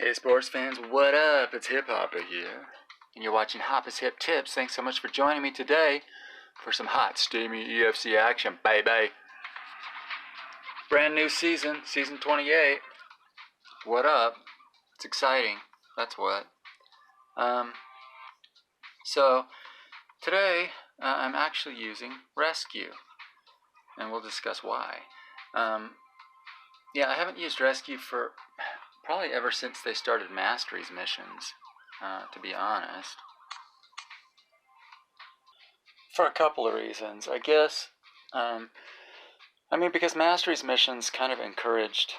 Hey sports fans, what up? It's Hip Hoppa here, and you're watching Hoppa's Hip Tips. Thanks so much for joining me today for some hot, steamy EFC action, baby. Brand new season, season 28. What up? It's exciting. That's what. So today I'm actually using Rescue, and we'll discuss why. Yeah, I haven't used Rescue for probably ever since they started Masteries missions, to be honest. For a couple of reasons, I guess. Because Masteries missions kind of encouraged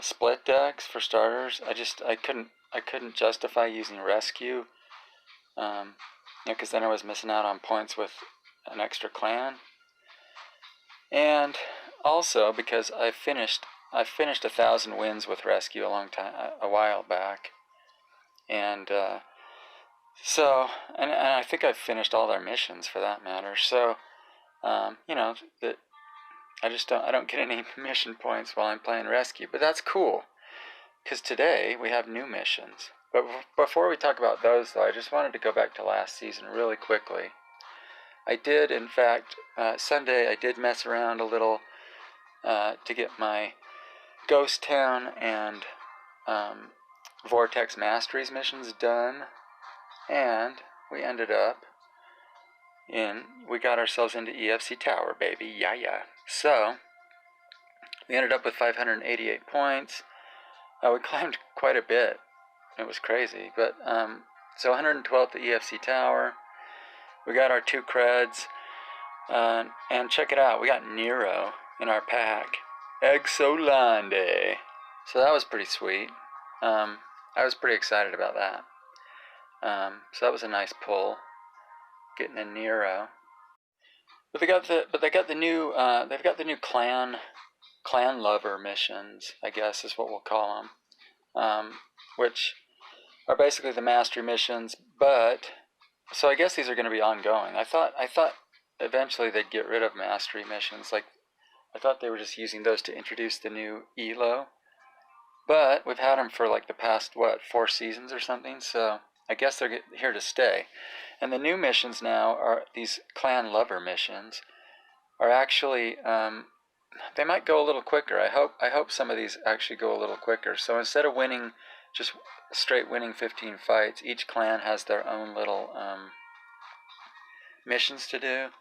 split decks for starters. I couldn't justify using Rescue, because then I was missing out on points with an extra clan, and also because I finished 1,000 wins with Rescue a while back, and and I think I've finished all their missions for that matter. So that I don't get any mission points while I'm playing Rescue, but that's cool because today we have new missions. But before we talk about those, though, I just wanted to go back to last season really quickly. I did, in fact, Sunday I did mess around a little to get my Ghost Town and Vortex Masteries missions done, and we ended up we got ourselves into EFC Tower, baby, yeah. So we ended up with 588 points. We climbed quite a bit. It was crazy, but so 112th at EFC Tower. We got our 2 creds, and check it out, we got Nero in our pack, Exolande. So that was pretty sweet. I was pretty excited about that. So that was a nice pull, getting a Nero. But they've got the new clan lover missions, I guess is what we'll call them, which are basically the mastery missions. But so I guess these are going to be ongoing. I thought eventually they'd get rid of mastery missions. Like I thought they were just using those to introduce the new ELO. But we've had them for like the past 4 seasons or something. So I guess they're here to stay. And the new missions now are these clan lover missions. Are actually they might go a little quicker. I hope some of these actually go a little quicker. So instead of just straight winning 15 fights, each clan has their own little missions to do.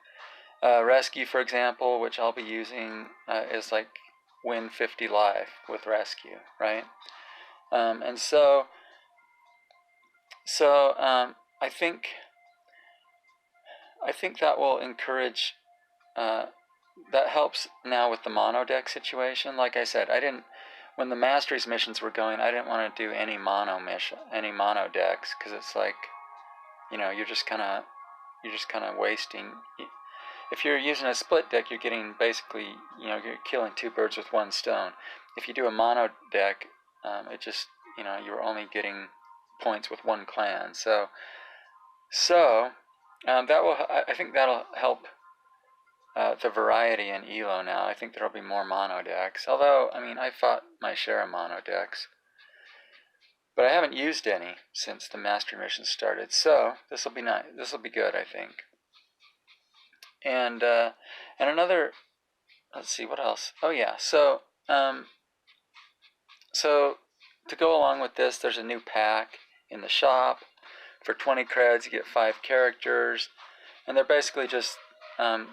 Rescue, for example, which I'll be using, is like win 50 life with Rescue, right? And so I think that will encourage. That helps now with the mono deck situation. Like I said, when the Masteries missions were going, I didn't want to do any mono decks, because it's like, you're just kind of wasting. If you're using a split deck, you're getting basically, you're killing 2 birds with 1 stone. If you do a mono deck, it just, you're only getting points with 1 clan. So I think that'll help the variety in ELO now. I think there'll be more mono decks. Although, I fought my share of mono decks, but I haven't used any since the mastery mission started. So this will be nice. This will be good, I think. And another. Let's see, what else? Oh yeah. So to go along with this, there's a new pack in the shop. For 20 creds, you get 5 characters, and they're basically just the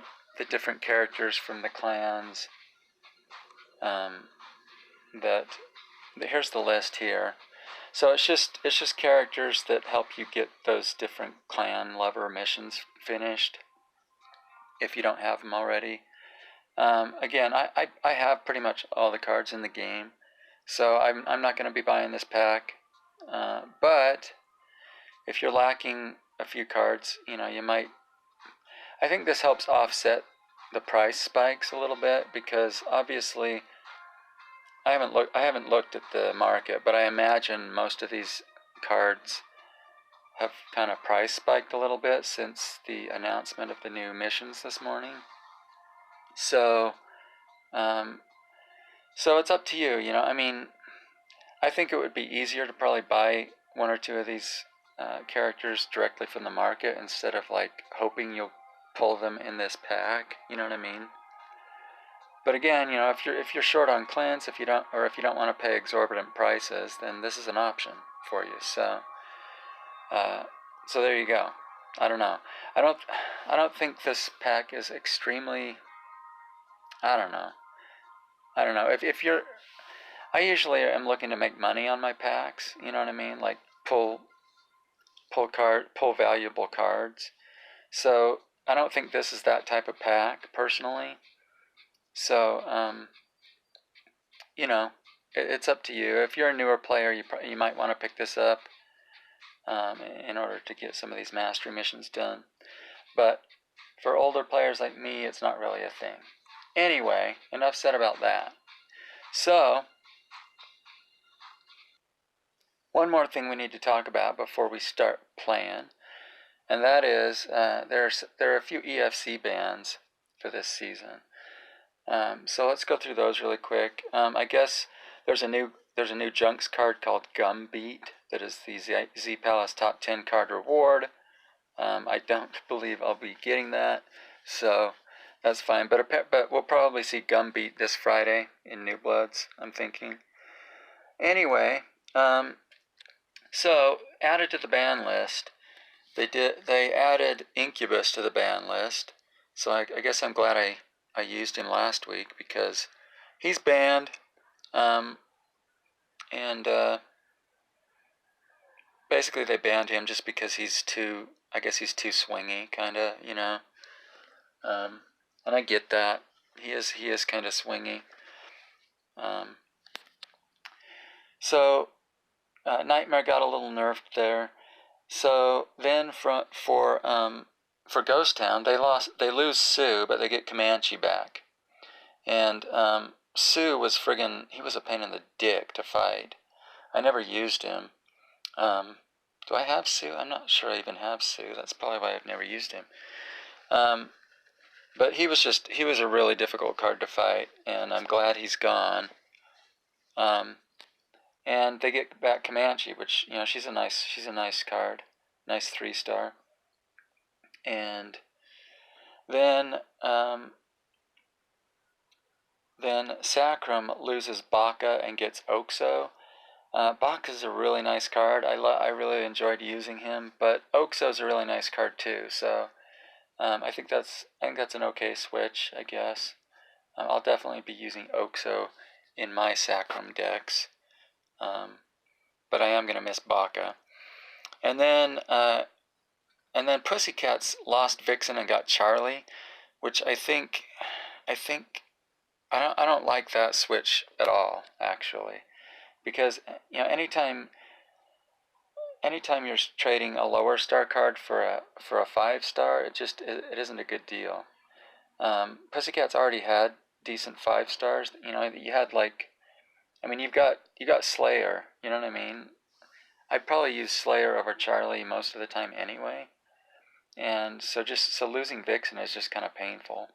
different characters from the clans. Here's the list here. So it's just characters that help you get those different clan lover missions finished, if you don't have them already. Again, I have pretty much all the cards in the game, so I'm not going to be buying this pack. But if you're lacking a few cards, you might. I think this helps offset the price spikes a little bit, because obviously I haven't looked at the market, but I imagine most of these cards have kind of price spiked a little bit since the announcement of the new missions this morning. So it's up to you. I think it would be easier to probably buy one or two of these characters directly from the market instead of like hoping you'll pull them in this pack. You know what I mean? But again, you know, if you're short on cleanse, if you don't want to pay exorbitant prices, then this is an option for you. So, so there you go. I don't know. I don't think this pack is extremely. I don't know. If you're, I usually am looking to make money on my packs. You know what I mean? Like pull valuable cards. So I don't think this is that type of pack personally. So you know, it's up to you. If you're a newer player, you might want to pick this up in order to get some of these mastery missions done. But for older players like me, it's not really a thing. Anyway, enough said about that. So, one more thing we need to talk about before we start playing, and that is there are a few EFC bans for this season. So let's go through those really quick. I guess there's a new Junks card called Gumbeat that is the Z Palace Top 10 card reward. I don't believe I'll be getting that, so that's fine. But we'll probably see Gumbeat this Friday in New Bloods, I'm thinking. Anyway, so added to the ban list, they added Incubus to the ban list. So I guess I'm glad I used him last week because he's banned, and basically they banned him just because he's too swingy, kind of, you know. And I get that. He is kind of swingy. So Nightmare got a little nerfed there. So then for Ghost Town, they lose Sue, but they get Comanche back. And Sue was he was a pain in the dick to fight. I never used him. Do I have Sue? I'm not sure I even have Sue. That's probably why I've never used him. But he was a really difficult card to fight, and I'm glad he's gone. And they get back Comanche, which, you know, she's a nice card, nice 3-star. And then Sacrum loses Baka and gets Oxo. Baka's a really nice card. I really enjoyed using him, but Oxo's a really nice card too. So I think that's an okay switch, I guess. I'll definitely be using Oxo in my Sacrum decks. But I am going to miss Baka. And then Pussycats lost Vixen and got Charlie, which I don't like that switch at all, actually, because, you know, anytime you're trading a lower star card for a 5-star, it isn't a good deal. Pussycats already had decent 5-stars. You know, you had you got Slayer. You know what I mean? I'd probably use Slayer over Charlie most of the time anyway, and so losing Vixen is just kind of painful.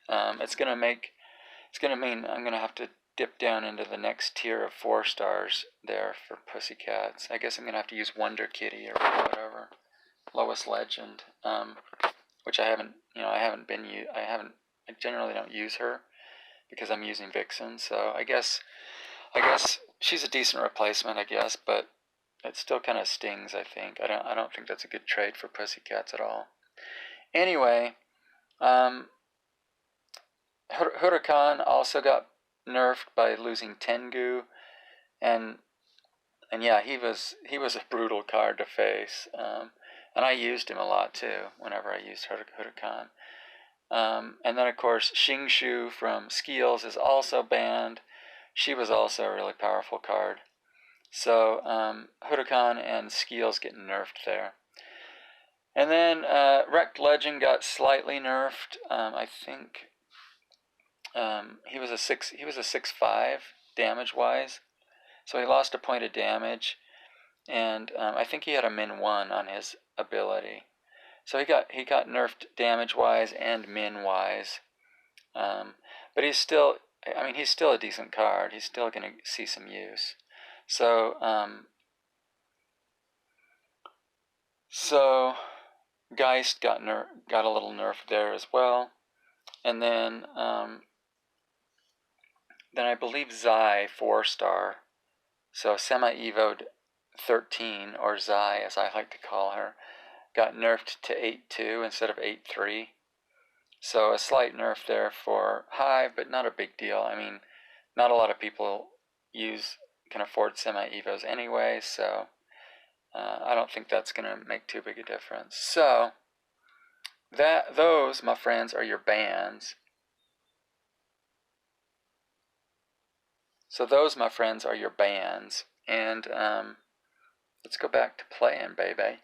It's gonna mean I'm gonna have to dip down into the next tier of 4-stars there for Pussycats. I guess I'm gonna have to use Wonder Kitty or whatever, Lowest Legend, which I generally don't use her because I'm using Vixen. So I guess she's a decent replacement, I guess, but it still kind of stings, I think. I don't think that's a good trade for Pussycats at all. Anyway, Huracan also got nerfed by losing Tengu, and yeah, he was a brutal card to face, and I used him a lot too whenever I used Huracan. And then of course Xingshu from Skeels is also banned. She was also a really powerful card. So Huracan and Skeels get nerfed there. And then Wrecked Legend got slightly nerfed. I think he was a 6/5 damage wise, so he lost a point of damage, and I think he had a -1 on his ability, so he got nerfed damage wise and min wise, but he's still I mean, he's still a decent card. He's still going to see some use. So, Geist got a little nerfed there as well. And then I believe Zai 4-star. So semi-evoed 13, or Zai as I like to call her, got nerfed to 8-2 instead of 8-3. So a slight nerf there for Hive, but not a big deal. I mean, not a lot of people can afford semi-evos anyway, so I don't think that's going to make too big a difference. So those, my friends, are your bans. So those, my friends, are your bans. And let's go back to playing, baby.